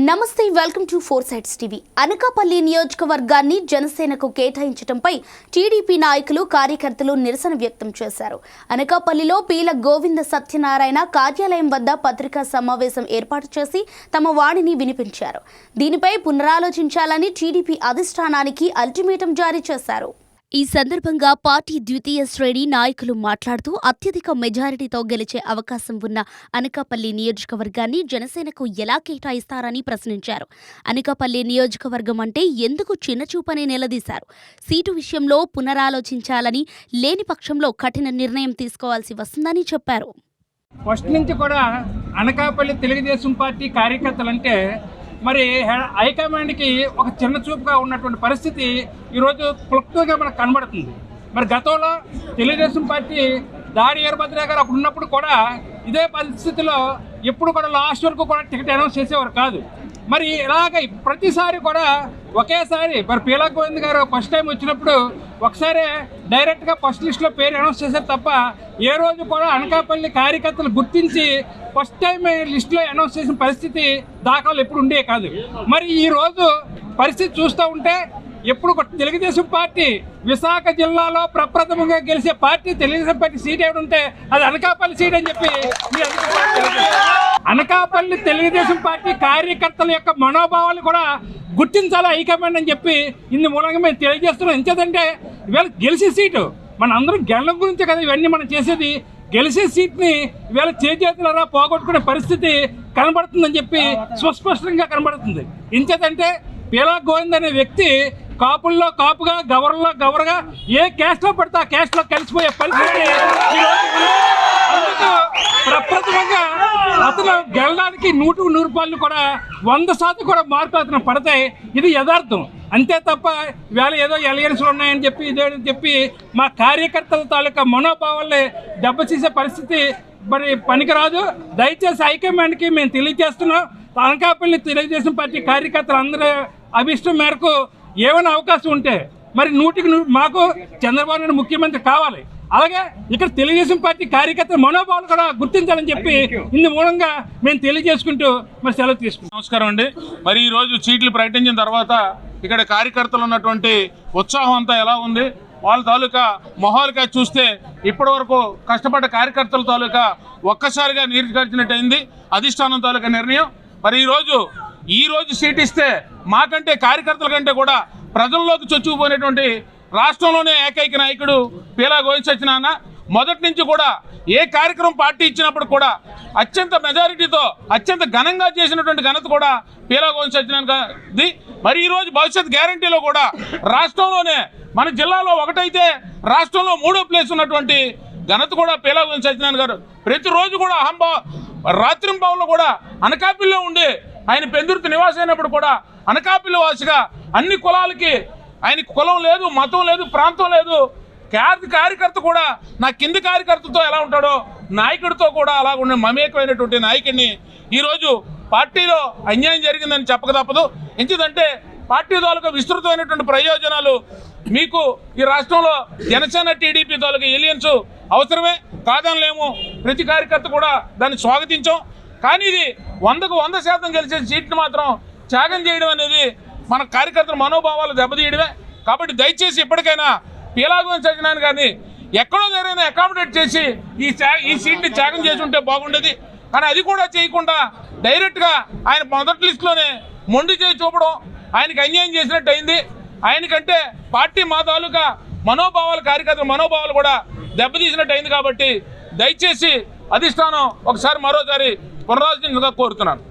నమస్తే welcome to four sides TV. Anakapalli నియోజకవర్గాన్ని జనసేనకు కేటాయించడంపై టీడీపీ నాయకులు కార్యకర్తలు నిరసన వ్యక్తం చేశారు. అనకాపల్లిలో పీల గోవింద సత్యనారాయణ కార్యాలయం వద్ద పత్రికా సమావేశం ఏర్పాటు చేసి తమ వాణిని వినిపించారు. దీనిపై పునరాలోచించాలని టీడీపీ అధిష్టానానికి అల్టిమేటం జారీ చేశారు. ఈ సందర్భంగా పార్టీ ద్వితీయ శ్రేణి నాయకులు మాట్లాడుతూ అత్యధిక మెజారిటీతో గెలిచే అవకాశం ఉన్న అనకాపల్లి నియోజకవర్గాన్ని జనసేనకు ఎలా కేటాయిస్తారని ప్రశ్నించారు. అనకాపల్లి నియోజకవర్గం అంటే ఎందుకు చిన్నచూపని నిలదీశారు. సీటు విషయంలో పునరాలోచించాలని, లేని పక్షంలో కఠిన నిర్ణయం తీసుకోవాల్సి వస్తుందని చెప్పారు. ఫస్ట్ నుంచి కూడా అనకాపల్లి తెలుగుదేశం పార్టీ కార్యకర్తలంటే మరి హైకమాండ్కి ఒక చిన్న చూపుగా ఉన్నటువంటి పరిస్థితి ఈరోజు క్లుప్తంగా మనకు కనబడుతుంది. మరి గతంలో తెలుగుదేశం పార్టీ దాడి వీరభద్ర గారు అప్పుడు ఉన్నప్పుడు కూడా ఇదే పరిస్థితిలో ఎప్పుడు కూడా లాస్ట్ వరకు కూడా టికెట్ అనౌన్స్ చేసేవారు కాదు. మరి ఇలాగ ప్రతిసారి కూడా ఒకేసారి మరి పీల గోవింద్ గారు ఫస్ట్ టైం వచ్చినప్పుడు ఒకసారి డైరెక్ట్గా ఫస్ట్ లిస్ట్లో పేరు అనౌన్స్ చేశారు తప్ప ఏ రోజు కూడా అనకాపల్లి కార్యకర్తలు గుర్తించి ఫస్ట్ టైం లిస్టులో అనౌన్స్ చేసిన పరిస్థితి దాఖలు ఎప్పుడు ఉండే కాదు. మరి ఈరోజు పరిస్థితి చూస్తూ ఉంటే ఎప్పుడు తెలుగుదేశం పార్టీ విశాఖ జిల్లాలో ప్రప్రథమంగా గెలిచే పార్టీ తెలుగుదేశం పార్టీ సీట్ ఏమిటి ఉంటే అది అనకాపల్లి సీట్ అని చెప్పి అనకాపల్లి తెలుగుదేశం పార్టీ కార్యకర్తల యొక్క మనోభావాలు కూడా గుర్తించాలి హైకమాండ్ అని చెప్పి ఇందు మూలంగా మేము తెలియజేస్తున్నాం. ఎంచేదంటే ఇవాళ గెలిచే సీటు మన అందరం గెలడం గురించే కదా ఇవన్నీ మనం చేసేది. గెలిచే సీట్ని ఇవాళ చేతులరా పోగొట్టుకునే పరిస్థితి కనబడుతుందని చెప్పి సుస్పష్టంగా కనబడుతుంది. ఎంచేదంటే పీల గోవింద్ అనే వ్యక్తి కాపుల్లో కాపుగా, గవర్లో గవర్గా, ఏ క్యాస్ట్లో పడితే ఆ క్యాస్ట్లో కలిసిపోయే పరిస్థితి ప్రప్రథమంగా అతను గెలడానికి 100 పాలు కూడా 100% కూడా మార్పులు అతను పడతాయి. ఇది యథార్థం. అంతే తప్ప వేళ ఏదో ఎలియన్స్లు ఉన్నాయని చెప్పి ఇదేని చెప్పి మా కార్యకర్తల తాలూకా మనోభావాల్ని దెబ్బతీసే పరిస్థితి మరి పనికిరాదు. దయచేసి హైకమాండ్కి మేము తెలియజేస్తున్నాం. అనకాపల్లి తెలుగుదేశం పార్టీ కార్యకర్తలు అందరూ అభిష్టం మేరకు ఏమైనా అవకాశం ఉంటే మరి 100కి మాకు చంద్రబాబు నాయుడు ముఖ్యమంత్రి కావాలి. అలాగే ఇక్కడ తెలుగుదేశం పార్టీ కార్యకర్తల మనోభావాలు కూడా గుర్తించాలని చెప్పి ఇందు మూలంగా మేము తెలియజేసుకుంటూ మరి సెలవు తీసుకుంటాం. నమస్కారం అండి. మరి ఈరోజు సీట్లు ప్రకటించిన తర్వాత ఇక్కడ కార్యకర్తలు ఉన్నటువంటి ఉత్సాహం అంతా ఎలా ఉంది, వాళ్ళ తాలూకా మొహాలుగా చూస్తే ఇప్పటి వరకు కష్టపడ్డ కార్యకర్తల తాలూకా ఒక్కసారిగా నీరు గడిచినట్టయింది అధిష్టానం తాలూకా నిర్ణయం. మరి ఈరోజు సీట్ ఇస్తే మాకంటే కార్యకర్తల కంటే కూడా ప్రజల్లోకి చొచ్చుకుపోయినటువంటి రాష్ట్రంలోనే ఏకైక నాయకుడు పీల గోవింద సత్యనారాయణ. మొదటి నుంచి కూడా ఏ కార్యక్రమం పార్టీ ఇచ్చినప్పుడు కూడా అత్యంత మెజారిటీతో అత్యంత ఘనంగా చేసినటువంటి ఘనత కూడా పీల గోవింద సత్యనారాయణది. మరి ఈరోజు భవిష్యత్ గ్యారంటీలో కూడా రాష్ట్రంలోనే మన జిల్లాలో ఒకటైతే రాష్ట్రంలో 3వ ప్లేస్ ఉన్నటువంటి ఘనత కూడా పీల గోవింద సత్యనారాయణ గారు. ప్రతిరోజు కూడా రాత్రింబావులో కూడా అనకాపల్లిలో ఉండి ఆయన పెందుర్తి నివాసం అయినప్పుడు కూడా అనకాపల్లి వాసిగా అన్ని కులాలకి ఆయనకి కులం లేదు, మతం లేదు, ప్రాంతం లేదు. కార్యకర్త కూడా నా కింది కార్యకర్తతో ఎలా ఉంటాడో నాయకుడితో కూడా అలా ఉండే మమేకమైనటువంటి నాయకుడిని ఈరోజు పార్టీలో అన్యాయం జరిగిందని చెప్పక తప్పదు. ఎందుకంటే పార్టీ తాలూకా విస్తృతమైనటువంటి ప్రయోజనాలు మీకు ఈ రాష్ట్రంలో జనసేన టీడీపీ తాలూకా ఎలియన్స్ అవసరమే, కాదనలేము. ప్రతి కార్యకర్త కూడా దాన్ని స్వాగతించాం. కానీ ఇది 100కు 100% గెలిచే సీట్ని మాత్రం త్యాగం చేయడం అనేది మన కార్యకర్తల మనోభావాలు దెబ్బతీయడమే. కాబట్టి దయచేసి ఇప్పటికైనా పీల గోవింద సత్యనారాయణ గారిని ఎక్కడో దగ్గరైనా అకామిడేట్ చేసి ఈ సీట్ని త్యాగం చేసి ఉంటే బాగుండేది. కానీ అది కూడా చేయకుండా డైరెక్ట్గా ఆయన మొదటి లిస్టులోనే మొండి చేసి చూపడం ఆయనకి అన్యాయం చేసినట్టు అయింది. ఆయనకంటే పార్టీ మా తాలూకా మనోభావాలు, కార్యకర్తల మనోభావాలు కూడా దెబ్బతీసినట్టు అయింది. కాబట్టి దయచేసి అధిష్టానం ఒకసారి మరోసారి పునరాలోచించగా కోరుతున్నాను.